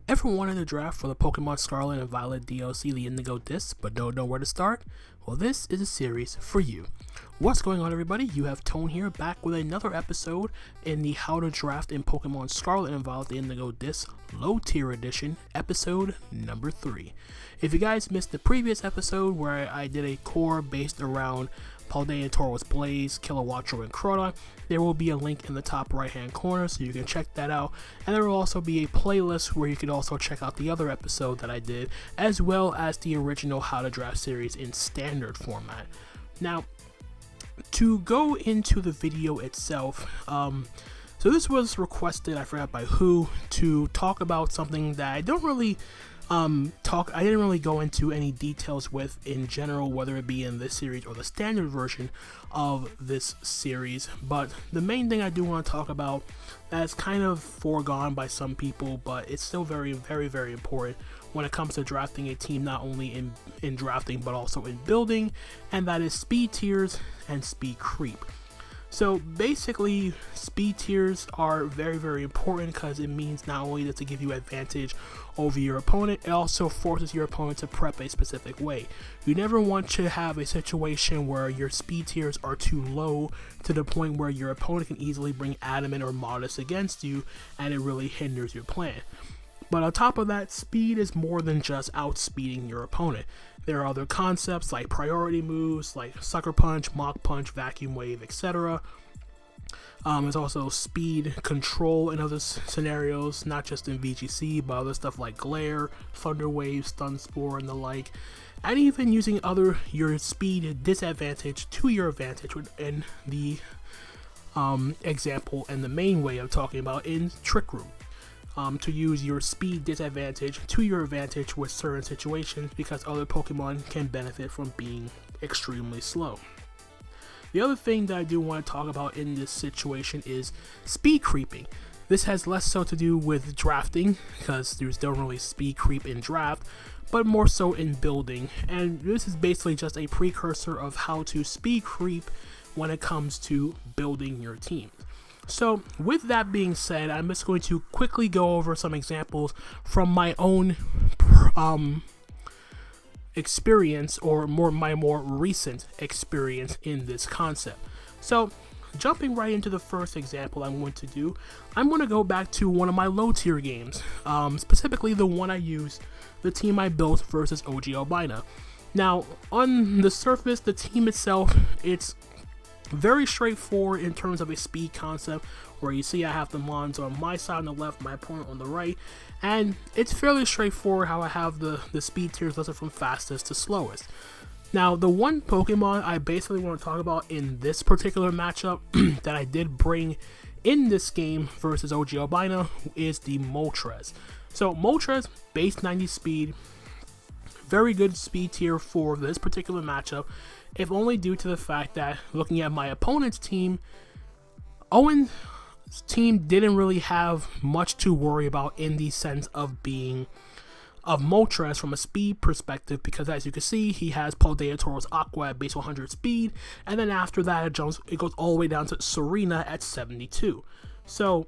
Ever wanted to draft for the Pokemon Scarlet and Violet DLC, the Indigo Disk, but don't know where to start? Well, this is a series for you. What's going on, everybody? You have Tone here, back with another episode in the How to Draft in Pokemon Scarlet and Violet, the Indigo Disk Low Tier Edition, episode number 3. If you guys missed the previous episode where I did a core based around Paldean, Tauros, Blaze, Kilowattrel, and Crota, there will be a link in the top right hand corner so you can check that out, and there will also be a playlist where you can also check out the other episode that I did, as well as the original How to Draft series in standard format. Now, to go into the video itself, so this was requested, I forgot by who, to talk about something that I don't really I didn't really go into any details with in general, whether it be in this series or the standard version of this series, but the main thing I do want to talk about that's kind of foregone by some people, but it's still very important when it comes to drafting a team, not only in drafting but also in building, and that is speed tiers and speed creep. So basically, speed tiers are very important because it means not only does it give you advantage over your opponent, it also forces your opponent to prep a specific way. You never want to have a situation where your speed tiers are too low to the point where your opponent can easily bring Adamant or Modest against you and it really hinders your plan. But on top of that, speed is more than just outspeeding your opponent. There are other concepts like priority moves like Sucker Punch, Mach Punch, Vacuum Wave, etc. There's also speed control in other scenarios, not just in VGC, but other stuff like Glare, Thunder Wave, Stun Spore, and the like. And even using your speed disadvantage to your advantage in the example and the main way of talking about in Trick Room. To use your speed disadvantage to your advantage with certain situations because other Pokemon can benefit from being extremely slow. The other thing that I do want to talk about in this situation is speed creeping. This has less so to do with drafting because there's no really speed creep in draft, but more so in building, and this is basically just a precursor of how to speed creep when it comes to building your team. So with that being said, I'm just going to quickly go over some examples from my own experience, or my more recent experience in this concept. So jumping right into the first example I'm going to do, I'm going to go back to one of my low tier games, specifically the one I used, the team I built versus OG Albina. Now on the surface, the team itself, it's very straightforward in terms of a speed concept, where you see I have the Mons on my side on the left, my opponent on the right, and it's fairly straightforward how I have the speed tiers listed from fastest to slowest. Now, the one Pokemon I basically want to talk about in this particular matchup that I did bring in this game versus OG Albina is the Moltres. So Moltres, base 90 speed, very good speed tier for this particular matchup, if only due to the fact that looking at my opponent's team, Owen's team didn't really have much to worry about in the sense of Moltres from a speed perspective, because as you can see, he has Paldea, Tauros, Aqua at base 100 speed, and then after that it goes all the way down to Serena at 72. So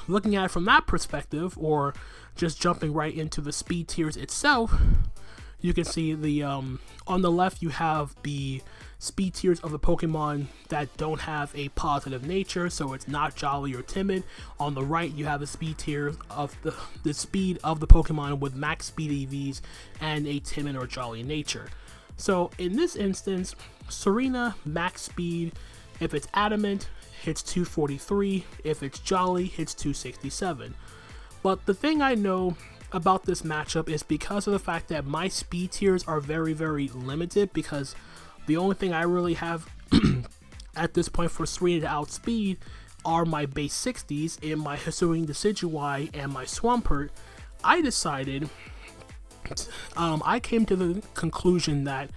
looking at it from that perspective, or just jumping right into the speed tiers itself, you can see the on the left you have the speed tiers of the Pokemon that don't have a positive nature, so it's not jolly or timid. On the right you have the speed tiers of the speed of the Pokemon with max speed EVs and a timid or jolly nature. So in this instance, Serena max speed, if it's adamant, hits 243, if it's jolly, hits 267. But the thing I know about this matchup is because of the fact that my speed tiers are very limited, because the only thing I really have at this point for Serena to outspeed are my base 60s in my Hisuian Decidueye and my Swampert. I decided, I came to the conclusion that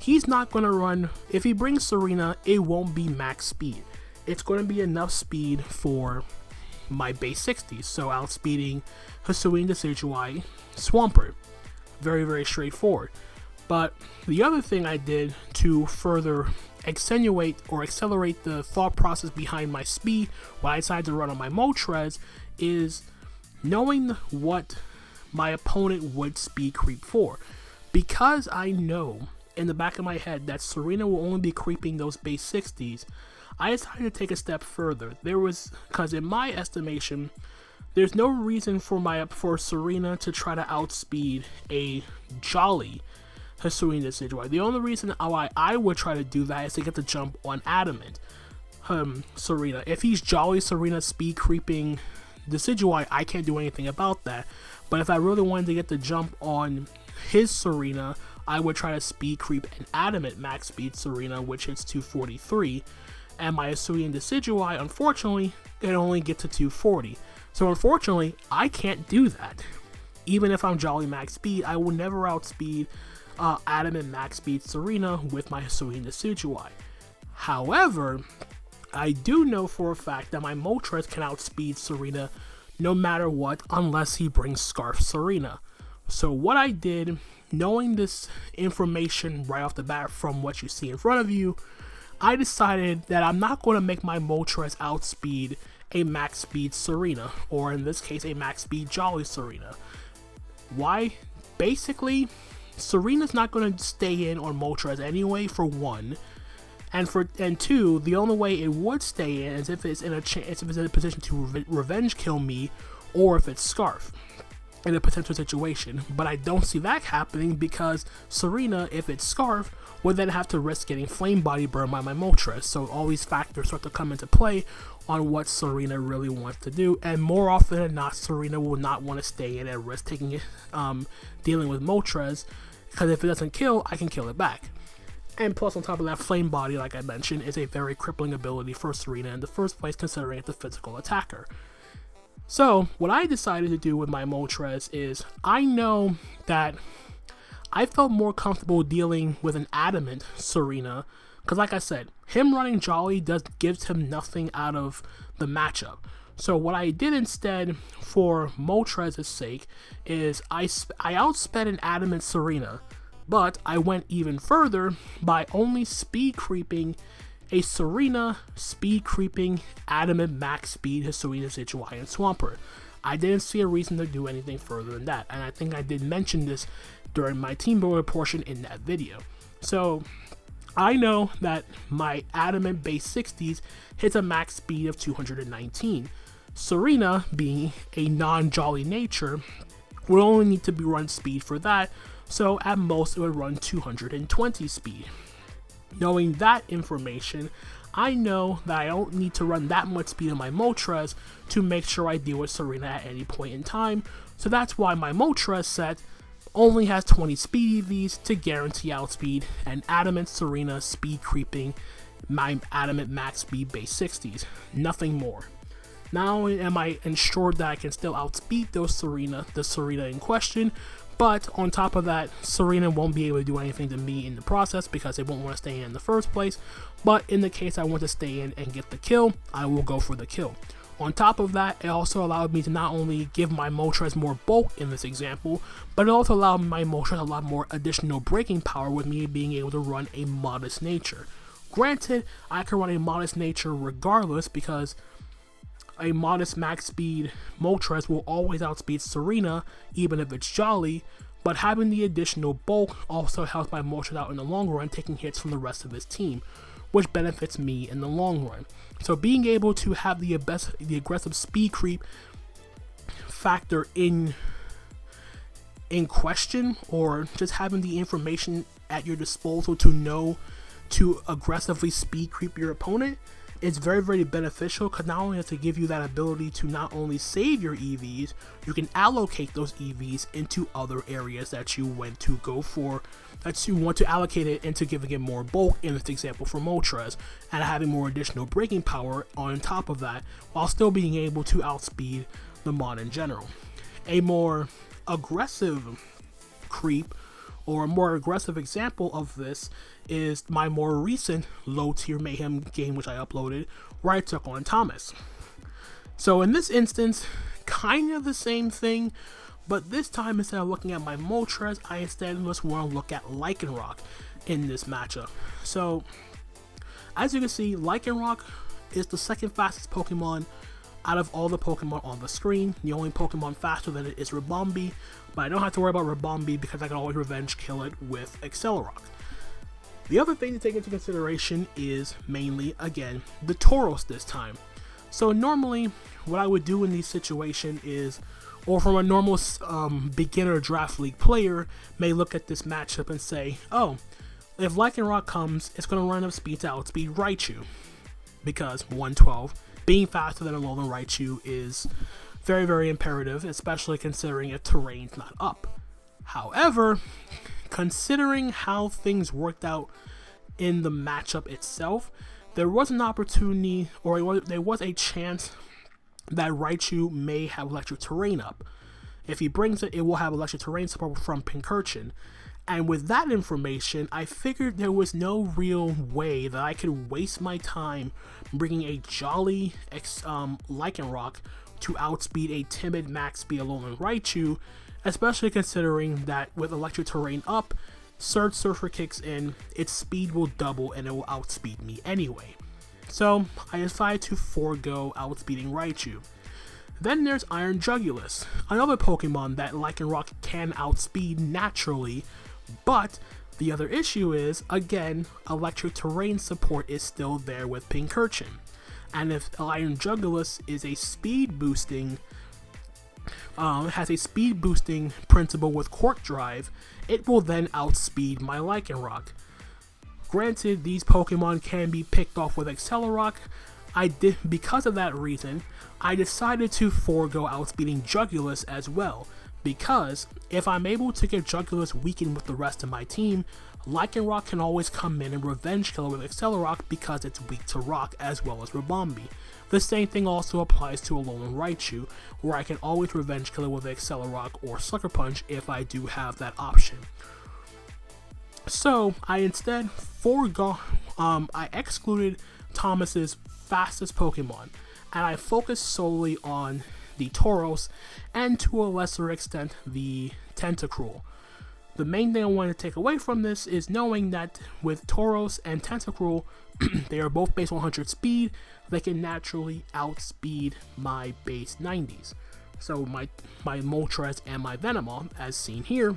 he's not going to run, if he brings Serena, it won't be max speed. It's going to be enough speed for my base 60s, so outspeeding Hisuian Decidueye, Swampert. Very straightforward. But the other thing I did to further accentuate or accelerate the thought process behind my speed when I decided to run on my Moltres is knowing what my opponent would speed creep for. Because I know in the back of my head that Serena will only be creeping those base 60s, I decided to take a step further. Because in my estimation, there's no reason for Serena to try to outspeed a Jolly Hisuian Decidueye. The only reason why I would try to do that is to get the jump on Adamant Serena. If he's Jolly Serena speed creeping Decidueye, I can't do anything about that. But if I really wanted to get the jump on his Serena, I would try to speed creep an Adamant max speed Serena, which hits 243. And my Hisuian Decidueye, unfortunately, can only get to 240. So unfortunately, I can't do that. Even if I'm Jolly max speed, I will never outspeed Adamant max speed Serena with my Hisuian Decidueye. However, I do know for a fact that my Moltres can outspeed Serena no matter what, unless he brings Scarf Serena. So what I did, knowing this information right off the bat from what you see in front of you, I decided that I'm not going to make my Moltres outspeed a max speed Serena, or in this case a max speed Jolly Serena. Why? Basically, Serena's not going to stay in on Moltres anyway, for one, and two, the only way it would stay in is if it's in a position to revenge kill me, or if it's Scarf in a potential situation. But I don't see that happening, because Serena, if it's Scarf, would then have to risk getting Flame Body burned by my Moltres. So all these factors start to come into play on what Serena really wants to do, and more often than not, Serena will not want to stay in and risk taking it, dealing with Moltres, because if it doesn't kill, I can kill it back. And plus, on top of that, Flame Body, like I mentioned, is a very crippling ability for Serena in the first place, considering it's a physical attacker. So, what I decided to do with my Moltres is, I know that I felt more comfortable dealing with an Adamant Serena, because like I said, him running Jolly gives him nothing out of the matchup. So what I did instead, for Moltres' sake, is I outsped an Adamant Serena, but I went even further by only speed creeping a Serena, speed creeping Adamant max speed Hisuian Decidueye and Swampert. I didn't see a reason to do anything further than that, and I think I did mention this during my team builder portion in that video. So I know that my Adamant base 60s hits a max speed of 219. Serena, being a non-Jolly nature, would only need to be run speed for that, so at most it would run 220 speed. Knowing that information, I know that I don't need to run that much speed on my Moltres to make sure I deal with Serena at any point in time, so that's why my Moltres set only has 20 speed EVs to guarantee outspeed an Adamant Serena speed creeping my Adamant max speed base 60s, nothing more. Not only am I ensured that I can still outspeed the Serena in question, but on top of that, Serena won't be able to do anything to me in the process because they won't want to stay in the first place. But in the case I want to stay in and get the kill, I will go for the kill. On top of that, it also allowed me to not only give my Moltres more bulk in this example, but it also allowed my Moltres a lot more additional breaking power with me being able to run a modest nature. Granted, I can run a modest nature regardless because a modest max speed Moltres will always outspeed Serena, even if it's Jolly, but having the additional bulk also helps my Moltres out in the long run, taking hits from the rest of his team, which benefits me in the long run. So being able to have the aggressive speed creep factor in question, or just having the information at your disposal to know to aggressively speed creep your opponent, it's very, very beneficial, because not only does it give you that ability to not only save your EVs, you can allocate those EVs into other areas that you want to go for, that you want to allocate it into, giving it more bulk in this example for Moltres, and having more additional breaking power on top of that, while still being able to outspeed the mod in general. A more aggressive creep, or a more aggressive example of this, is my more recent low tier Mayhem game which I uploaded, where I took on Thomas. So in this instance, kind of the same thing, but this time instead of looking at my Moltres, I instead just want to look at Lycanroc in this matchup. So as you can see, Lycanroc is the second fastest Pokemon out of all the Pokemon on the screen, the only Pokemon faster than it is Ribombee, but I don't have to worry about Ribombee because I can always revenge kill it with Accelerock. The other thing to take into consideration is mainly, again, the Tauros this time. So normally, what I would do in these situations is, or from a normal beginner draft league player, may look at this matchup and say, oh, if Lycanroc comes, it's going to run up speed to outspeed Raichu, because 112, being faster than a Alolan Raichu is very, very imperative, especially considering if terrain's not up. However, considering how things worked out in the matchup itself, there was an opportunity, or there was a chance that Raichu may have electric terrain up. If he brings it, it will have electric terrain support from Pincurchin. And with that information, I figured there was no real way that I could waste my time bringing a jolly Lycanroc to outspeed a timid max speed Alolan Raichu, especially considering that with electric terrain up, Surge Surfer kicks in, its speed will double and it will outspeed me anyway. So I decided to forego outspeeding Raichu. Then there's Iron Jugulus, another Pokemon that Lycanroc can outspeed naturally, but the other issue is, again, electric terrain support is still there with Pincurchin. And if Iron Jugulus is a speed boosting, has a speed boosting principle with Quark Drive, it will then outspeed my Lycanroc. Granted, these Pokemon can be picked off with Accelerock. Because of that reason, I decided to forego outspeeding Jugulus as well, because if I'm able to get Jugulus weakened with the rest of my team, Lycanroc can always come in and revenge kill it with Accelerock because it's weak to rock as well as Ribombee. The same thing also applies to Alolan Raichu, where I can always revenge kill it with Accelerock or Sucker Punch if I do have that option. So I instead I excluded Thomas's fastest Pokemon, and I focused solely on the Tauros and to a lesser extent the Tentacruel. The main thing I want to take away from this is knowing that with Tauros and Tentacruel, they are both base 100 speed, they can naturally outspeed my base 90s. So my Moltres and my Venomoth, as seen here,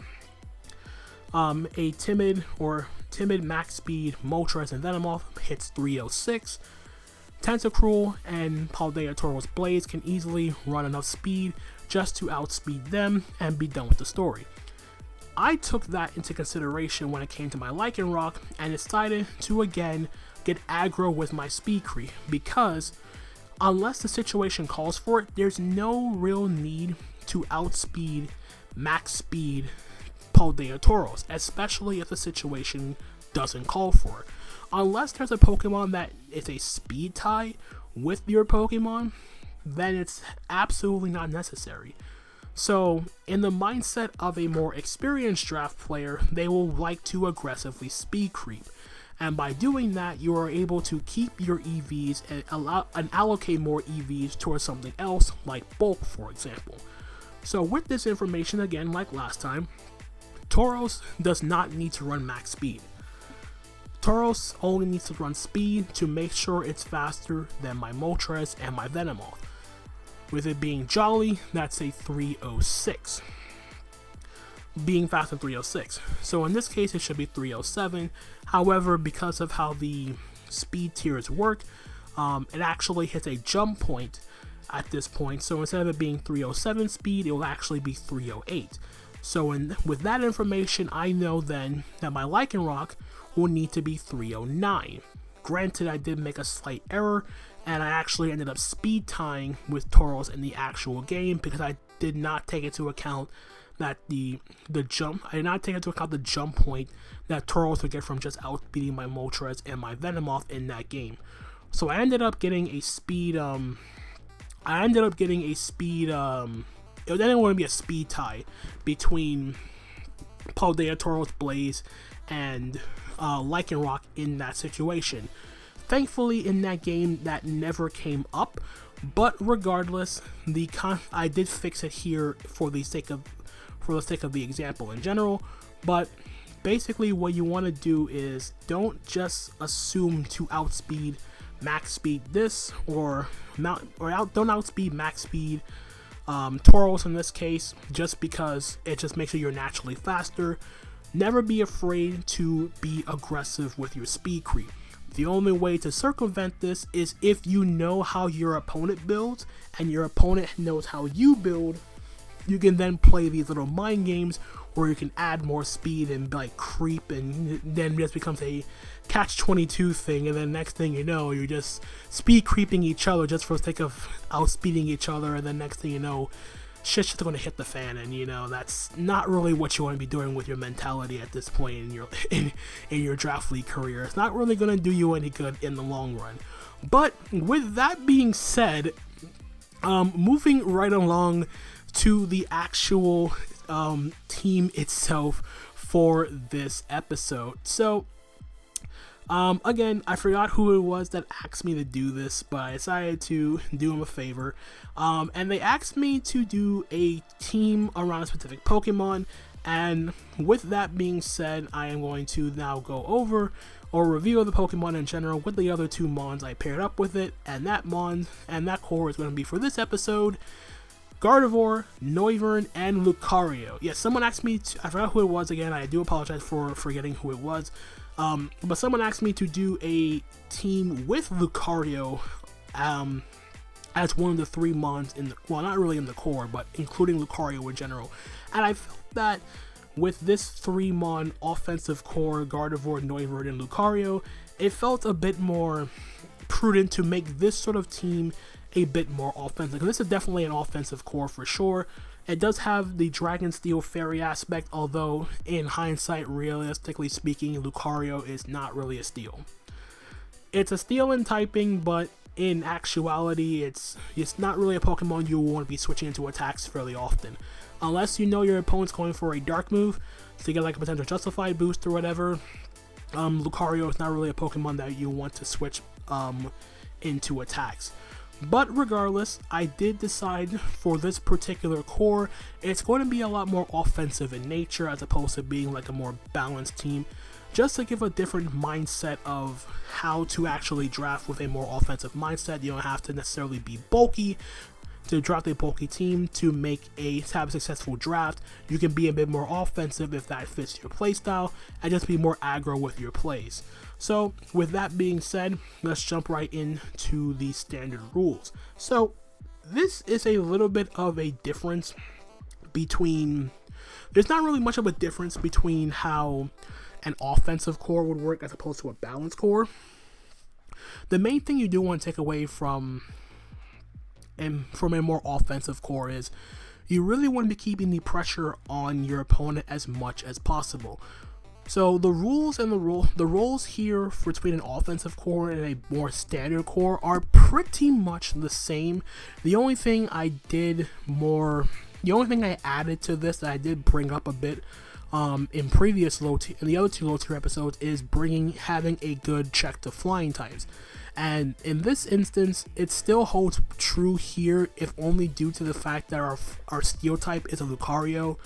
a timid max speed Moltres and Venomoth hits 306. Tentacruel and Paldea Tauros Blaze can easily run enough speed just to outspeed them and be done with the story. I took that into consideration when it came to my Lycanroc and decided to again get aggro with my speed creep, because unless the situation calls for it, there's no real need to outspeed max speed Paldea Tauros, especially if the situation doesn't call for it. Unless there's a Pokemon that is a speed tie with your Pokemon, then it's absolutely not necessary. So, in the mindset of a more experienced draft player, they will like to aggressively speed creep. And by doing that, you are able to keep your EVs and allocate more EVs towards something else, like bulk, for example. So with this information, again, like last time, Tauros does not need to run max speed. Tauros only needs to run speed to make sure it's faster than my Moltres and my Venomoth. With it being jolly, that's a 306. Being fast than 306. So in this case, it should be 307. However, because of how the speed tiers work, it actually hits a jump point at this point. So instead of it being 307 speed, it will actually be 308. So with that information, I know then that my Lycanroc will need to be 309. Granted, I did make a slight error, and I actually ended up speed tying with Tauros in the actual game because I did not take into account that the jump point that Tauros would get from just outspeeding my Moltres and my Venomoth in that game. So I ended up getting a speed it didn't want to be a speed tie between Paldea Tauros Blaze and Lycanroc in that situation. Thankfully, in that game, that never came up, but regardless, I did fix it here for the sake of the example in general. But basically, what you want to do is don't just assume to outspeed max speed this, or don't outspeed max speed Tauros in this case, just because it just makes sure you're naturally faster. Never be afraid to be aggressive with your speed creep. The only way to circumvent this is if you know how your opponent builds and your opponent knows how you build. You can then play these little mind games where you can add more speed and like creep, and then it just becomes a catch-22 thing, and then next thing you know, you're just speed creeping each other just for the sake of outspeeding each other, and then next thing you know, shit's just going to hit the fan, and that's not really what you want to be doing with your mentality at this point in your in your draft league career. It's not really going to do you any good in the long run. But with that being said, moving right along to the actual team itself for this episode. So again, I forgot who it was that asked me to do this, but I decided to do them a favor. And they asked me to do a team around a specific Pokemon. And with that being said, I am going to now go over or review the Pokemon in general with the other two Mons I paired up with it. And that Mon and that core is going to be for this episode: Gardevoir, Noivern, and Lucario. Yes, someone asked me I forgot who it was again. I do apologize for forgetting who it was. But someone asked me to do a team with Lucario as one of the three Mons in the, well, not really in the core, but including Lucario in general. And I felt that with this 3-Mon offensive core, Gardevoir, Noivern, and Lucario, it felt a bit more prudent to make this sort of team a bit more offensive. This is definitely an offensive core for sure. It does have the Dragon Steel Fairy aspect, although in hindsight, realistically speaking, Lucario is not really a steel. It's a steel in typing, but in actuality, it's not really a Pokemon you want to be switching into attacks fairly often. Unless you know your opponent's going for a dark move, so you get like a potential justified boost or whatever, Lucario is not really a Pokemon that you want to switch into attacks. But regardless, I did decide for this particular core, it's going to be a lot more offensive in nature as opposed to being like a more balanced team, just to give a different mindset of how to actually draft with a more offensive mindset. You don't have to necessarily be bulky to draft a bulky team to have a successful draft. You can be a bit more offensive if that fits your playstyle, and just be more aggro with your plays. So with that being said, let's jump right into the standard rules. So this is a little bit of a difference between, there's not really much of a difference between how an offensive core would work as opposed to a balanced core. The main thing you do want to take away from a more offensive core is you really want to be keeping the pressure on your opponent as much as possible. So the rules and the roles here for between an offensive core and a more standard core are pretty much the same. The only thing I added to this that I did bring up a bit in the other two low tier episodes is having a good check to flying types. And in this instance, it still holds true here, if only due to the fact that our steel type is a Lucario,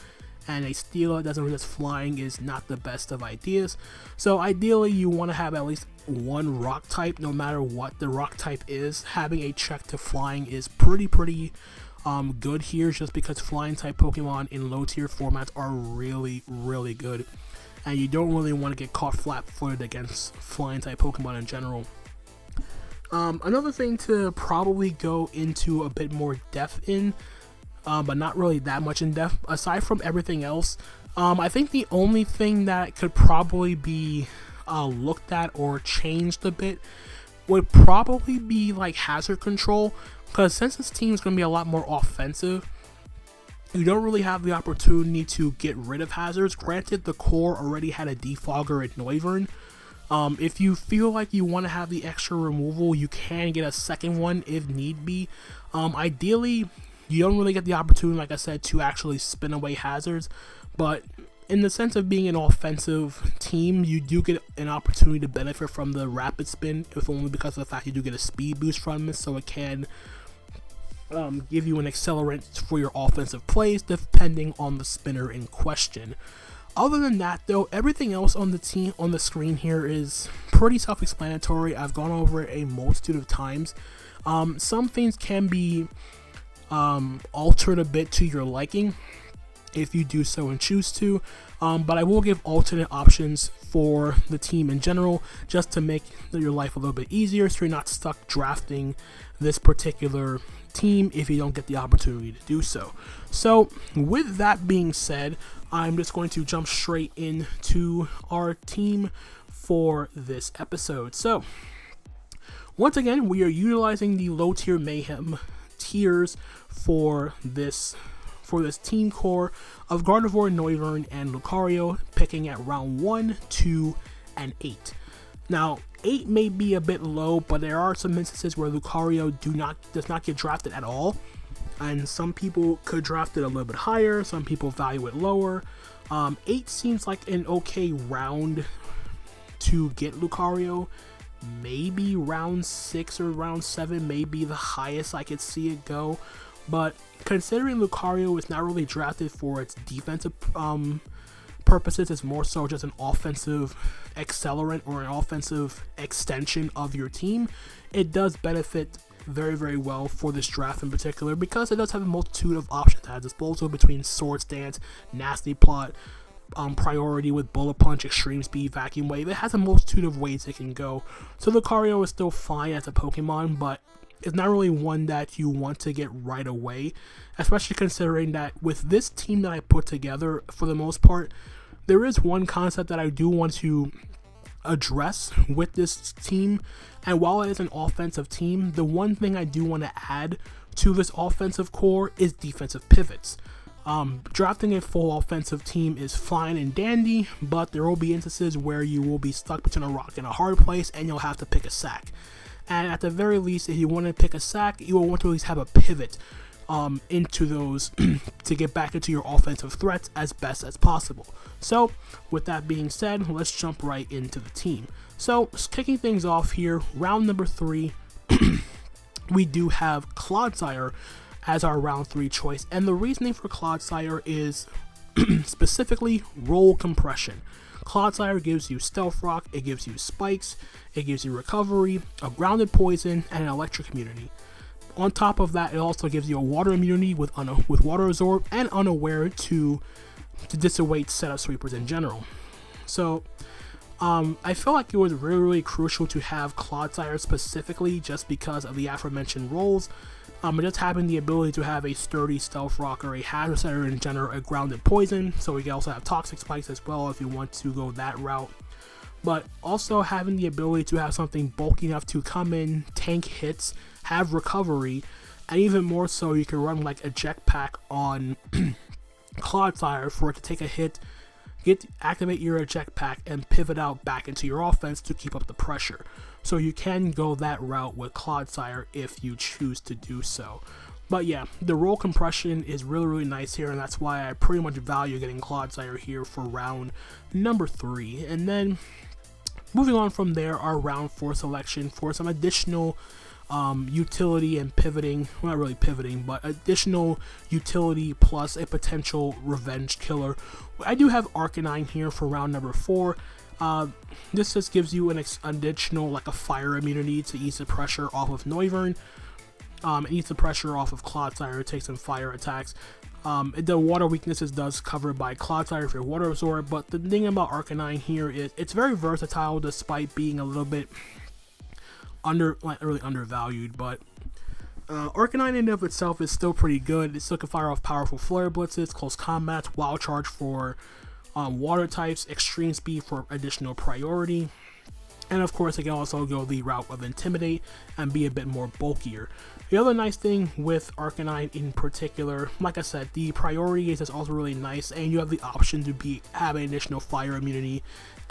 and a steel that doesn't resist flying is not the best of ideas. So ideally, you want to have at least one rock type, no matter what the rock type is. Having a check to flying is pretty good here, just because flying type Pokemon in low tier formats are really, really good, and you don't really want to get caught flat-footed against flying type Pokemon in general. Another thing to probably go into a bit more depth in, but not really that much in depth, aside from everything else, I think the only thing that could probably be looked at or changed a bit would probably be like hazard control, because since this team is going to be a lot more offensive, you don't really have the opportunity to get rid of hazards. Granted, the core already had a defogger at Noivern. If you feel like you want to have the extra removal, you can get a second one if need be. Ideally, you don't really get the opportunity, like I said, to actually spin away hazards, but in the sense of being an offensive team, you do get an opportunity to benefit from the rapid spin, if only because of the fact you do get a speed boost from it, so it can give you an accelerant for your offensive plays depending on the spinner in question. Other than that, though, everything else on the screen here is pretty self-explanatory. I've gone over it a multitude of times. Some things can be altered a bit to your liking if you do so and choose to, but I will give alternate options for the team in general, just to make your life a little bit easier, so you're not stuck drafting this particular team if you don't get the opportunity to do so. So with that being said, I'm just going to jump straight into our team for this episode. So once again, we are utilizing the low tier mayhem tiers for this team core of Gardevoir, Noivern, and Lucario, picking at round 1, 2, and 8. Now, 8 may be a bit low, but there are some instances where Lucario does not get drafted at all, and some people could draft it a little bit higher, some people value it lower. 8 seems like an okay round to get Lucario. Maybe round 6 or round 7 may be the highest I could see it go, but considering Lucario is not really drafted for its defensive purposes, it's more so just an offensive accelerant or an offensive extension of your team, it does benefit very, very well for this draft in particular, because it does have a multitude of options at its disposal between Swords Dance, Nasty Plot, Priority with Bullet Punch, Extreme Speed, Vacuum Wave. It has a multitude of ways it can go. So Lucario is still fine as a Pokemon, but it's not really one that you want to get right away, especially considering that with this team that I put together, for the most part, there is one concept that I do want to address with this team, and while it is an offensive team, the one thing I do want to add to this offensive core is defensive pivots. Drafting a full offensive team is fine and dandy, but there will be instances where you will be stuck between a rock and a hard place, and you'll have to pick a sack. And at the very least, if you want to pick a sack, you will want to at least have a pivot into those to get back into your offensive threats as best as possible. So with that being said, let's jump right into the team. So kicking things off here, round number 3, we do have Clodsire as our round 3 choice, and the reasoning for Clodsire is specifically roll compression. Clodsire gives you Stealth Rock, it gives you Spikes, it gives you Recovery, a Grounded Poison, and an Electric immunity. On top of that, it also gives you a Water immunity with Water Absorb and Unaware to dissuade setup sweepers in general. So I feel like it was really, really crucial to have Clodsire specifically just because of the aforementioned roles. Just having the ability to have a sturdy Stealth Rock or a Hazard Setter in general, a Grounded Poison, so we can also have Toxic Spikes as well if you want to go that route. But also having the ability to have something bulky enough to come in, tank hits, have recovery, and even more so, you can run like a jetpack on Clodsire for it to take a hit, activate your jetpack, and pivot out back into your offense to keep up the pressure. So you can go that route with Clodsire if you choose to do so. But yeah, the roll compression is really, really nice here, and that's why I pretty much value getting Clodsire here for round number 3. And then moving on from there, our round 4 selection for some additional utility and pivoting, well, not really pivoting, but additional utility plus a potential revenge killer. I do have Arcanine here for round number 4. This just gives you an additional, like a fire immunity to ease the pressure off of Noivern. It ease the pressure off of Clodsire, take some fire attacks. The water weaknesses does cover by Clodsire if you're Water Absorb, but the thing about Arcanine here is it's very versatile despite being a little bit really undervalued, but Arcanine in and of itself is still pretty good. It still can fire off powerful Flare Blitzes, Close Combat, Wild Charge for water types, Extreme Speed for additional priority, and of course it can also go the route of Intimidate and be a bit more bulkier. The other nice thing with Arcanine in particular, like I said, the priority is also really nice, and you have the option to have an additional fire immunity,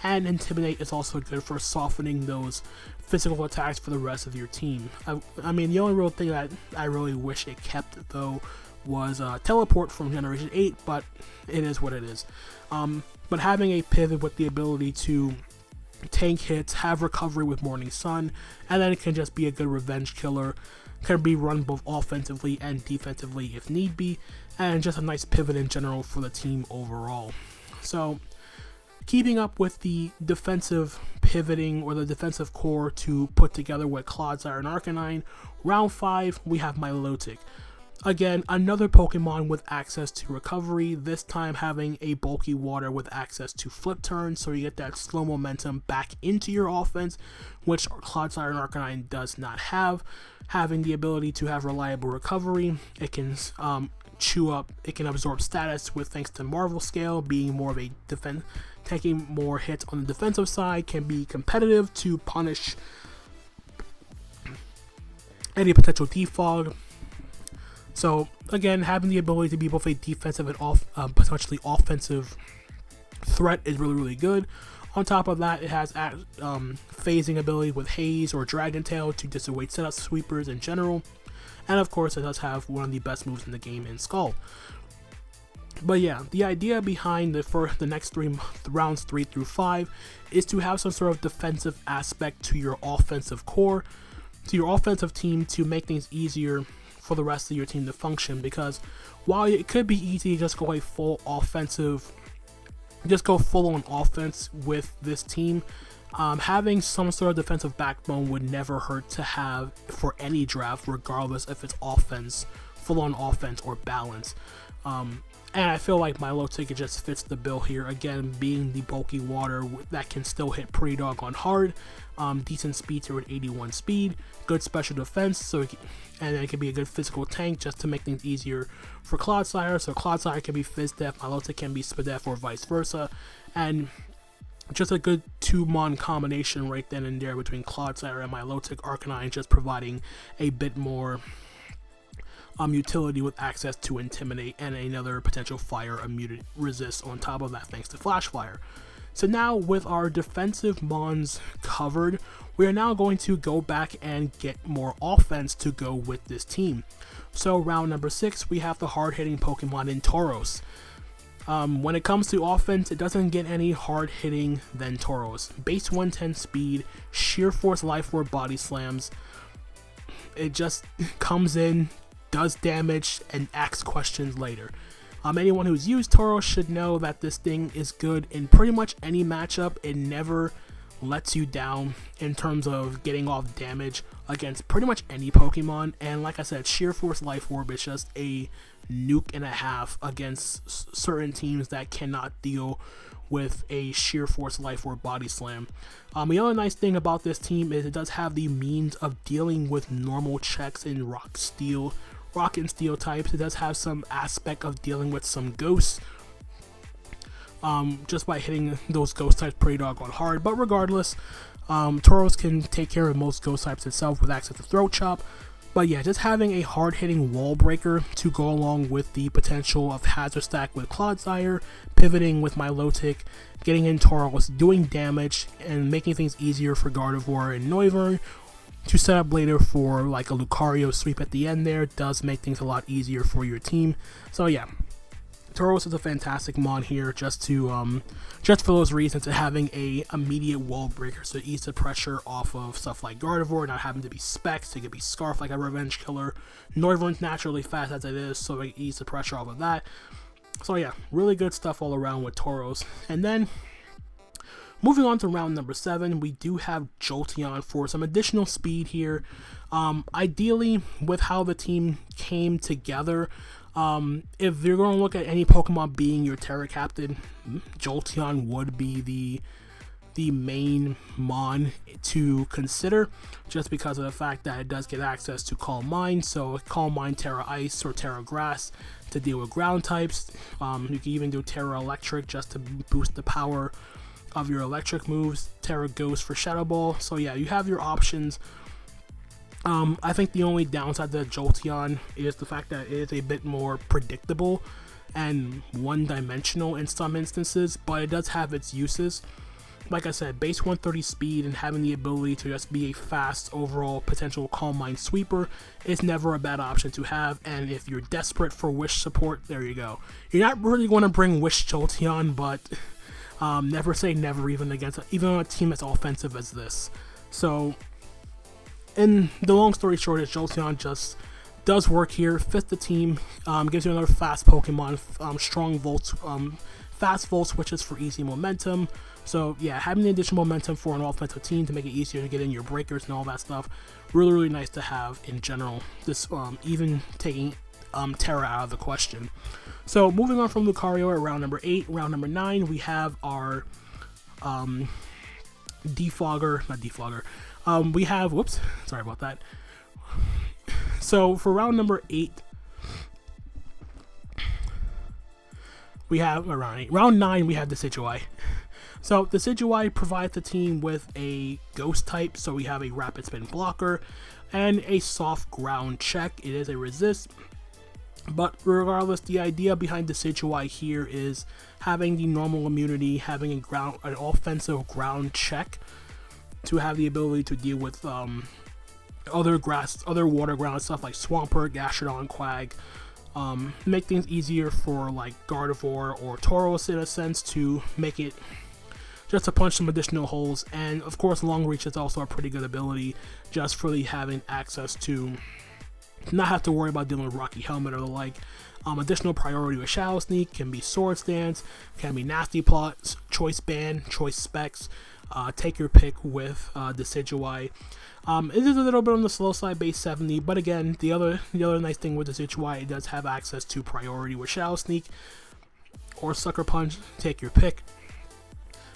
and Intimidate is also good for softening those physical attacks for the rest of your team. I mean, the only real thing that I really wish it kept though was Teleport from Generation 8, but it is what it is. But having a pivot with the ability to tank hits, have recovery with Morning Sun, and then it can just be a good revenge killer, can be run both offensively and defensively if need be, and just a nice pivot in general for the team overall. So keeping up with the defensive pivoting or the defensive core to put together with Clodsire and Arcanine, round 5 we have Milotic. Again, another Pokemon with access to recovery, this time having a bulky water with access to flip turn, so you get that slow momentum back into your offense, which Clodsire and Arcanine does not have. Having the ability to have reliable recovery, it can it can absorb status with thanks to Marvel Scale, being more of a defense, taking more hits on the defensive side, can be competitive to punish any potential defog. So again, having the ability to be both a defensive and potentially offensive threat is really good. On top of that, it has phasing ability with Haze or Dragon Tail to dissuade setup sweepers in general. And of course, it does have one of the best moves in the game in Scald. But yeah, the idea behind the next rounds 3 through 5 is to have some sort of defensive aspect to your offensive core, to your offensive team, to make things easier for the rest of your team to function. Because while it could be easy to just go a full offensive, just go full on offense with this team, having some sort of defensive backbone would never hurt to have for any draft, regardless if it's offense, full on offense or balance. And I feel like Milotic just fits the bill here, again being the bulky water that can still hit pretty doggone hard, decent speed to an 81 speed, good special defense, and then it can be a good physical tank just to make things easier for Clodsire. So Clodsire can be Fizz Def, Milotic can be Spadef, or vice versa, and just a good 2-mon combination right then and there between Clodsire and Milotic Arcanine, just providing a bit more utility with access to Intimidate and another potential fire immunity resist on top of that thanks to Flash Fire. So now with our defensive mons covered, we are now going to go back and get more offense to go with this team. So round number 6, we have the hard-hitting Pokemon in Tauros. When it comes to offense, it doesn't get any hard hitting than Tauros. Base 110 speed, sheer force life orb body slams. It just comes in, does damage, and asks questions later. Anyone who's used Tauros should know that this thing is good in pretty much any matchup. It never lets you down in terms of getting off damage against pretty much any Pokemon. And like I said, sheer force life orb is just a nuke and a half against certain teams that cannot deal with a sheer force life orb body slam. The other nice thing about this team is it does have the means of dealing with normal checks in rock and steel types. It does have some aspect of dealing with some ghosts, just by hitting those ghost types pretty doggone hard. But regardless, Tauros can take care of most ghost types itself with access to Throat Chop. But yeah, just having a hard-hitting wall breaker to go along with the potential of Hazard Stack with Clodsire, pivoting with Milotic, getting in Tauros, doing damage, and making things easier for Gardevoir and Noivern to set up later for like a Lucario sweep at the end there, does make things a lot easier for your team. So yeah, Tauros is a fantastic mod here just for those reasons, and having a immediate wall breaker, so it eases the pressure off of stuff like Gardevoir, not having to be Specs, it could be Scarf like a Revenge Killer. Noivern's naturally fast as it is, so it eases the pressure off of that. So yeah, really good stuff all around with Tauros. And then moving on to round number 7, we do have Jolteon for some additional speed here. Ideally, with how the team came together, if you're going to look at any Pokemon being your Terra Captain, Jolteon would be the main mon to consider, just because of the fact that it does get access to Calm Mind. So Calm Mind, Terra Ice, or Terra Grass to deal with ground types. You can even do Terra Electric just to boost the power of your electric moves, Terra Ghost for Shadow Ball. So yeah, you have your options. I think the only downside to Jolteon is the fact that it is a bit more predictable and one-dimensional in some instances, but it does have its uses. Like I said, base 130 speed and having the ability to just be a fast overall potential Calm Mind sweeper is never a bad option to have. And if you're desperate for Wish support, there you go. You're not really going to bring Wish Jolteon, but never say never, even on a team as offensive as this. So, and the long story short is Jolteon just does work here, fits the team, gives you another fast Pokemon, strong Volt, fast volt switches for easy momentum. So yeah, having the additional momentum for an offensive team to make it easier to get in your breakers and all that stuff, really nice to have in general. This even taking Terra out of the question. So moving on from Lucario at round number 8, round number 9, we have our we have, whoops, sorry about that. So for round number 8, we have around 8. Round 9, we have Decidueye. So Decidueye provides the team with a ghost type, so we have a rapid spin blocker and a soft ground check. It is a resist, but regardless, the idea behind Decidueye here is having the normal immunity, having an offensive ground check to have the ability to deal with other water ground stuff like Swampert, Gastrodon, Quag. Make things easier for like Gardevoir or Tauros in a sense, to make it just to punch some additional holes. And of course, long reach is also a pretty good ability, just for having access to not have to worry about dealing with Rocky Helmet or the like. Additional priority with Shadow Sneak can be Swords Dance, can be Nasty Plots, Choice Band, Choice Specs. Take your pick with Decidueye. It is a little bit on the slow side, base 70, but again, the other nice thing with Decidueye, it does have access to priority with Shadow Sneak or Sucker Punch. Take your pick.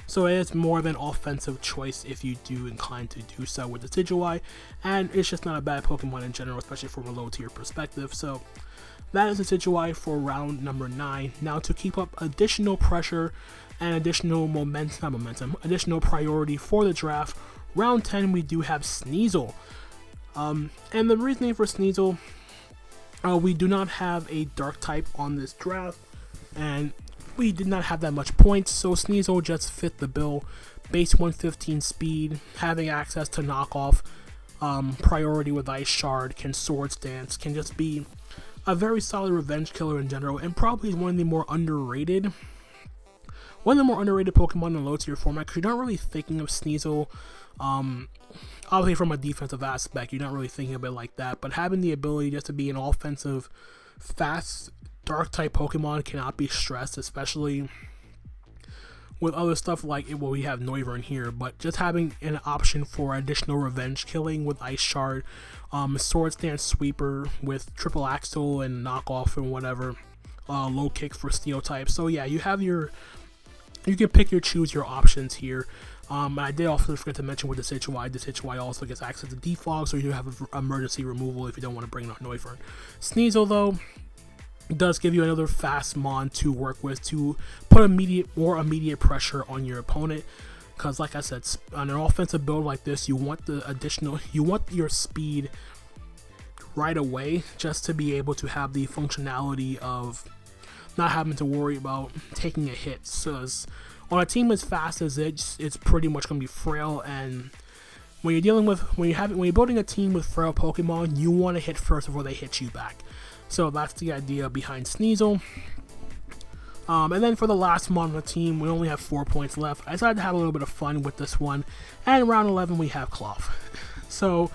So it is more of an offensive choice if you do incline to do so with Decidueye, and it's just not a bad Pokemon in general, especially from a low tier perspective. So that is Decidueye for round number 9. Now to keep up additional pressure and additional additional priority for the draft, round 10 we do have Sneasel. And the reasoning for Sneasel, we do not have a dark type on this draft, and we did not have that much points, so Sneasel just fit the bill. Base 115 speed, having access to knockoff, priority with Ice Shard, can Swords Dance, can just be a very solid revenge killer in general, and probably is one of the more underrated Pokemon in the low tier format, because you're not really thinking of Sneasel, obviously from a defensive aspect, you're not really thinking of it like that, but having the ability just to be an offensive, fast, dark type Pokemon cannot be stressed, especially with other stuff like, well, we have Noivern here, but just having an option for additional revenge killing with Ice Shard, Swords Dance Sweeper with Triple Axle and knockoff and whatever, low kick for Steel type. So yeah, you can choose your options here. I did also forget to mention with the Decidueye also gets access to defog, so you have emergency removal if you don't want to bring on Noivern. Sneasel though does give you another fast mon to work with to put more immediate pressure on your opponent, because like I said, on an offensive build like this, you want your speed right away, just to be able to have the functionality of not having to worry about taking a hit. So on a team as fast as it's pretty much going to be frail, and when you're building a team with frail Pokemon, you want to hit first before they hit you back. So that's the idea behind Sneasel. And then for the last mon on the team, we only have 4 points left. I decided to have a little bit of fun with this one. And round 11, we have Cloth. So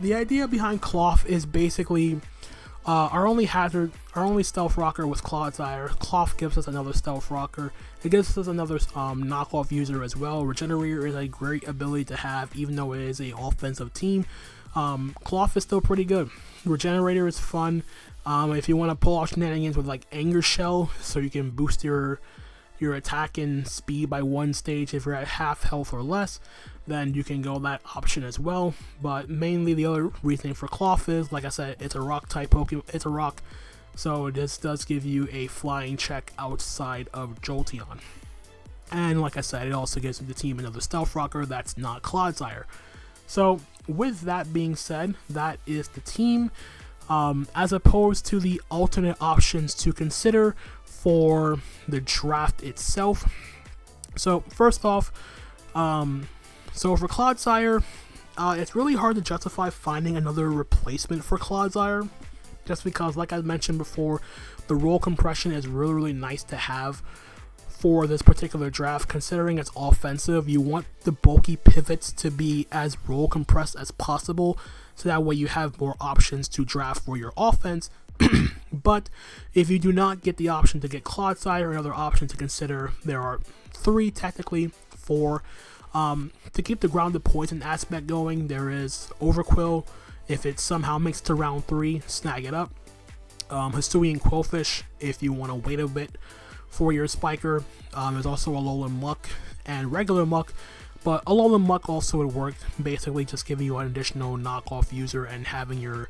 the idea behind Cloth is basically our only stealth rocker was Clodsire. Cloth gives us another stealth rocker. It gives us another knockoff user as well. Regenerator is a great ability to have, even though it is an offensive team. Cloth is still pretty good. Regenerator is fun. If you want to pull off shenanigans with like Anger Shell, so you can boost your attack and speed by 1 stage if you're at half health or less, then you can go that option as well. But mainly the other reasoning for Cloth is, like I said, it's a rock type Pokemon. It's a rock, so this does give you a flying check outside of Jolteon. And like I said, it also gives the team another stealth rocker that's not Clodsire. So with that being said, that is the team. As opposed to the alternate options to consider for the draft itself. So first off, so for Clodsire, it's really hard to justify finding another replacement for Clodsire, just because, like I mentioned before, the roll compression is really nice to have for this particular draft. Considering it's offensive, you want the bulky pivots to be as roll compressed as possible, so that way you have more options to draft for your offense, But if you do not get the option to get Clodsire, another option to consider, there are 3 technically, 4. To keep the grounded poison aspect going, there is Overquill. If it somehow makes it to round 3, snag it up. Hisuian Quillfish, if you want to wait a bit for your Spiker. There's also Alolan Muck and regular Muck, but Alolan Muck also would work, basically just giving you an additional knockoff user and having your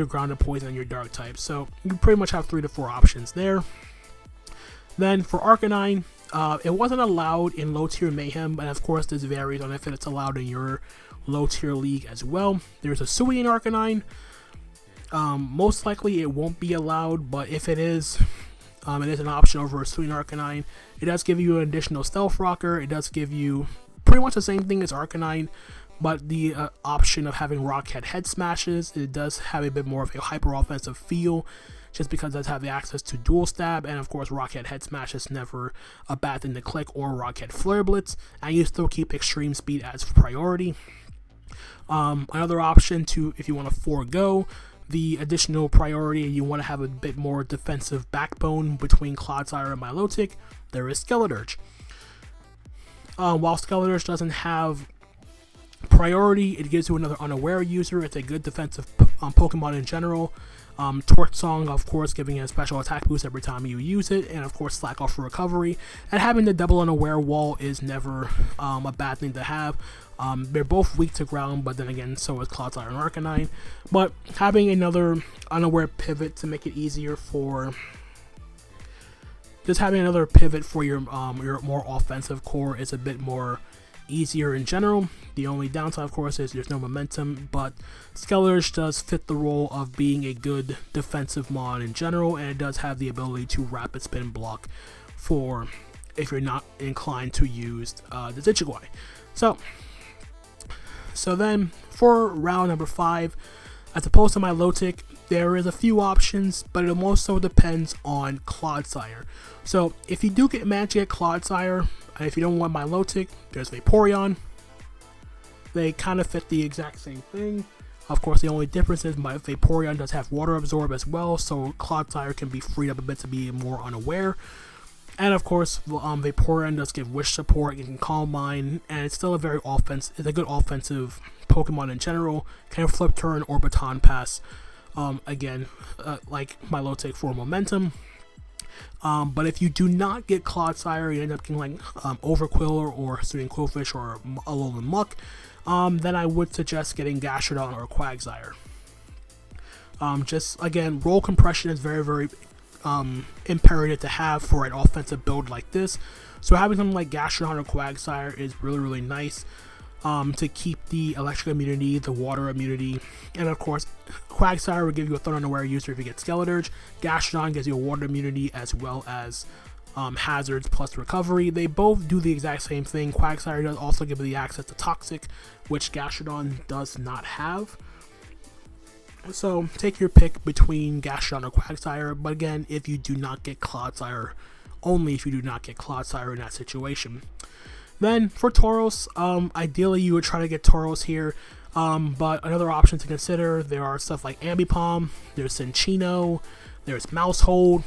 grounded poison and your dark type. So you pretty much have 3 to 4 options there. Then for Arcanine, it wasn't allowed in low tier Mayhem, and of course this varies on if it's allowed in your low tier league as well. There's a Hisuian Arcanine. Most likely it won't be allowed, but if it is, it is an option over a Hisuian Arcanine. It does give you an additional Stealth Rocker. It does give you pretty much the same thing as Arcanine, but the option of having Rockhead Head Smashes. It does have a bit more of a hyper offensive feel, just because it does have the access to Dual Stab, and of course Rockhead Head Smash is never a bad thing to click, or Rockhead Flare Blitz, and you still keep Extreme Speed as priority. Another option if you want to forego the additional priority, you want to have a bit more defensive backbone between Clodsire and Milotic, there is Skeledirge. While Skeledirge doesn't have priority, it gives you another unaware user. It's a good defensive Pokemon in general. Torch Song, of course, giving it a special attack boost every time you use it, and of course slack off for recovery. And having the double unaware wall is never a bad thing to have. They're both weak to ground, but then again, so is Clodsire and Arcanine. But having another unaware pivot to make it easier for your more offensive core is a bit more easier in general. The only downside, of course, is there's no momentum, but Skeledirge does fit the role of being a good defensive mon in general, and it does have the ability to rapid spin block for if you're not inclined to use the Digigui. So then for round number 5, as opposed to Milotic, there is a few options, but it also depends on Clodsire. So if you do manage to get Clodsire, and if you don't want Milotic, there's Vaporeon. They kind of fit the exact same thing. Of course, the only difference is my Vaporeon does have Water Absorb as well, so Clodsire can be freed up a bit to be more unaware. And of course, Vaporeon does give Wish support, you can Calm Mind, and it's still a good offensive Pokemon in general. Can Flip Turn or Baton Pass, like Milotic for momentum. But if you do not get Clodsire, you end up getting like Overquill or Hisuian Quillfish or Alolan Muck, then I would suggest getting Gastrodon or Quagsire. Just again, roll compression is very, very imperative to have for an offensive build like this. So having something like Gastrodon or Quagsire is really, really nice to keep the electric immunity, the water immunity, and of course Quagsire will give you a Thunder Unaware user if you get Skeledirge. Gastrodon gives you a water immunity as well as hazards plus recovery. They both do the exact same thing. Quagsire does also give you the access to Toxic, which Gastrodon does not have. So take your pick between Gastrodon or Quagsire, but again, if you do not get Clodsire, only if you do not get Clodsire in that situation. Then for Tauros, ideally you would try to get Tauros here, but another option to consider, there are stuff like Ambipom, there's Cinccino, there's Mousehold.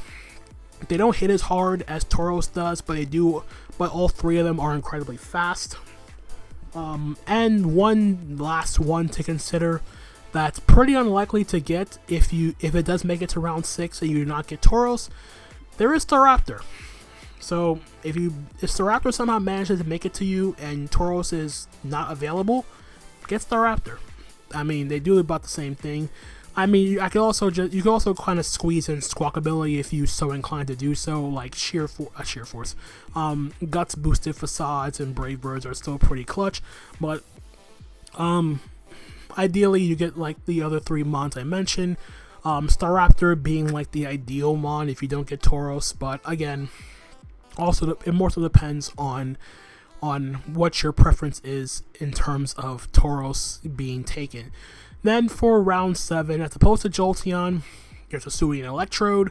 They don't hit as hard as Tauros does, but all 3 of them are incredibly fast. And one last one to consider that's pretty unlikely to get if it does make it to round 6 and you do not get Tauros, there is Staraptor. So if Staraptor somehow manages to make it to you and Tauros is not available, get Staraptor. I mean, they do about the same thing. I mean, you can also kind of squeeze in Squawkability if you so inclined to do so, like Sheer Force. Guts boosted Facades and Brave Birds are still pretty clutch, but ideally you get like the other 3 mons I mentioned. Staraptor being like the ideal mon if you don't get Tauros, but again, also it more so depends on what your preference is in terms of Tauros being taken. Then for round 7, as opposed to Jolteon, there's a Hisuian Electrode.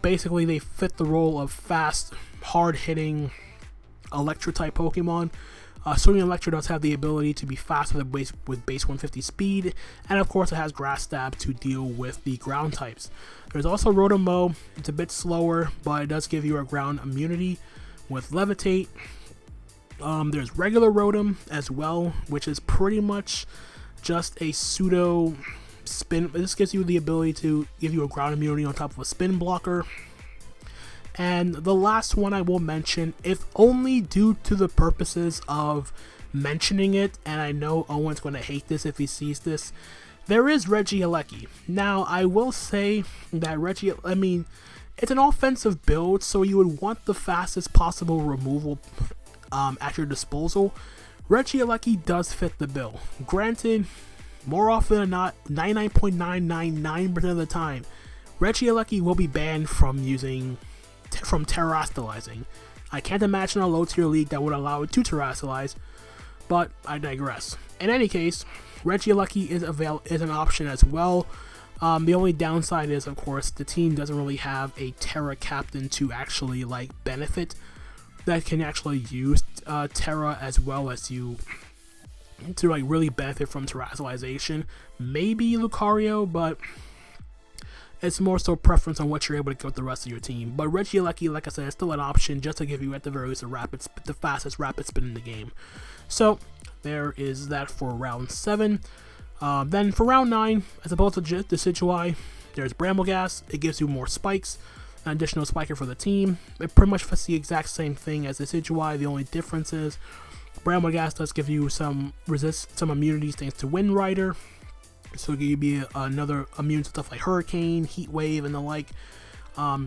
Basically, they fit the role of fast, hard-hitting Electro-type Pokemon. Swimming Electro does have the ability to be faster than base 150 speed, and of course it has Grass Stab to deal with the ground types. There's also Rotom-Mow. It's a bit slower, but it does give you a ground immunity with Levitate. There's regular Rotom as well, which is pretty much just a pseudo spin. This gives you the ability to give you a ground immunity on top of a spin blocker. And the last one I will mention, if only due to the purposes of mentioning it, and I know Owen's going to hate this if he sees this, there is Regieleki. Now, I will say that it's an offensive build, so you would want the fastest possible removal at your disposal. Regieleki does fit the bill. Granted, more often than not, 99.999% of the time, Regieleki will be banned from terastallizing. I can't imagine a low tier league that would allow it to terastallize, but I digress. In any case, Regieleki is an option as well. The only downside is, of course, the team doesn't really have a Terra captain to actually benefit that can actually use Terra as well as you to really benefit from terastallization. Maybe Lucario, but it's more so preference on what you're able to get with the rest of your team. But Regieleki, like I said, is still an option just to give you at the very least the fastest rapid spin in the game. So there is that for round 7. Then for round 9, as opposed to the Decidueye, there's Brambleghast. It gives you more spikes, an additional spiker for the team. It pretty much fits the exact same thing as the Decidueye. The only difference is Brambleghast does give you some immunities thanks to Wind Rider. So it give you another immune to stuff like Hurricane, Heat Wave, and the like.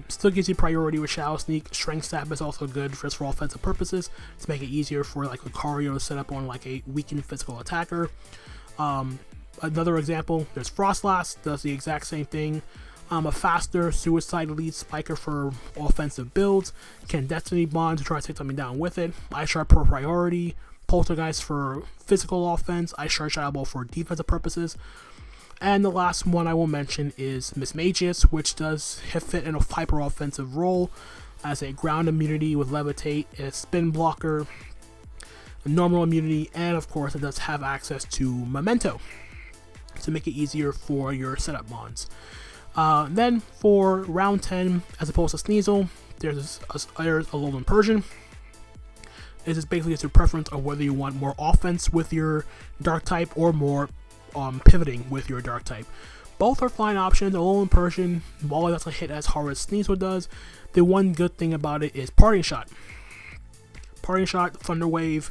Still gives you priority with Shadow Sneak. Strength Stab is also good just for offensive purposes to make it easier for Lucario to set up on a weakened physical attacker. Another example, there's Frostlass, does the exact same thing. A faster Suicide Elite Spiker for offensive builds. Can Destiny Bond to try to take something down with it. Ice Shard per priority. Poltergeist for physical offense. Ice Shard Shadow Ball for defensive purposes. And the last one I will mention is Mismagius, which does fit in a hyper offensive role as a ground immunity with Levitate, a spin blocker, a normal immunity, and of course it does have access to Memento to make it easier for your setup mons. Then for round 10, as opposed to Sneasel, there's a Alolan Persian. This is basically just your preference of whether you want more offense with your dark type or more pivoting with your dark type. Both are fine options. Alolan Persian, while it doesn't hit as hard as Sneasel does, the one good thing about it is Parting Shot. Parting Shot, Thunder Wave,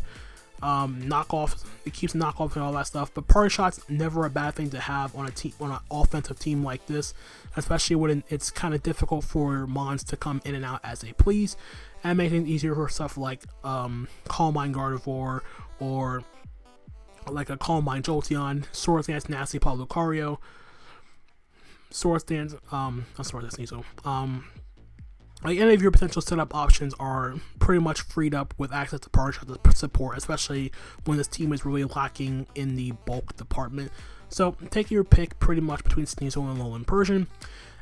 knockoff, it keeps knockoff and all that stuff, but Parting Shot's never a bad thing to have on an offensive team like this, especially when it's kind of difficult for mons to come in and out as they please, and making it easier for stuff like Calm Mind Gardevoir or like a Calm Mind Jolteon, Swords Dance Nasty Paw Lucario, Swords Dance, not Swords Dance Sneasel, any of your potential setup options are pretty much freed up with access to Parting Shot support, especially when this team is really lacking in the bulk department. So take your pick pretty much between Sneasel and Alolan Persian.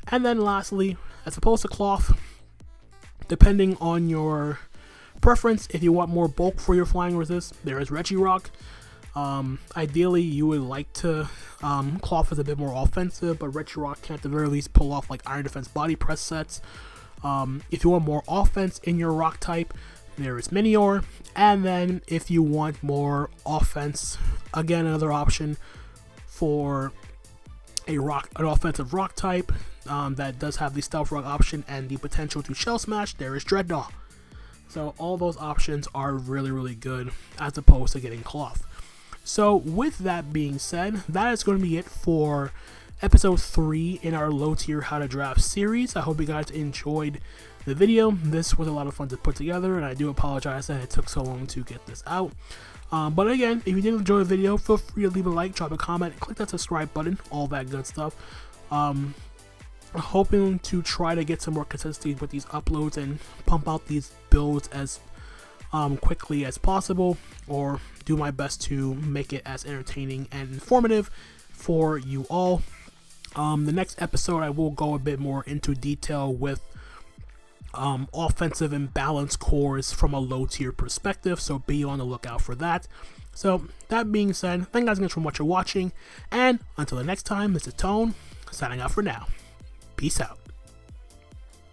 And then lastly, as opposed to Cloth, depending on your preference, if you want more bulk for your flying resist, there is Regirock. Ideally, you would like to Cloth is a bit more offensive, but Regirock can at the very least pull off Iron Defense Body Press sets. If you want more offense in your rock type, there is Minior. And then if you want more offense, again, another option for an offensive rock type that does have the Stealth Rock option and the potential to Shell Smash, there is Dreadnought. So all those options are really, really good as opposed to getting Cloth. So with that being said, that is going to be it for episode 3 in our low tier how to draft series. I hope you guys enjoyed the video. This was a lot of fun to put together, and I do apologize that it took so long to get this out. But again, if you did enjoy the video, feel free to leave a like, drop a comment, click that subscribe button, all that good stuff. I'm hoping to try to get some more consistency with these uploads and pump out these builds as quickly as possible, or do my best to make it as entertaining and informative for you all. The next episode I will go a bit more into detail with offensive and balance cores from a low tier perspective, so be on the lookout for that. So that being said, thank you guys again for what you're watching, and until the next time, Mr. Tone signing out for now. Peace out.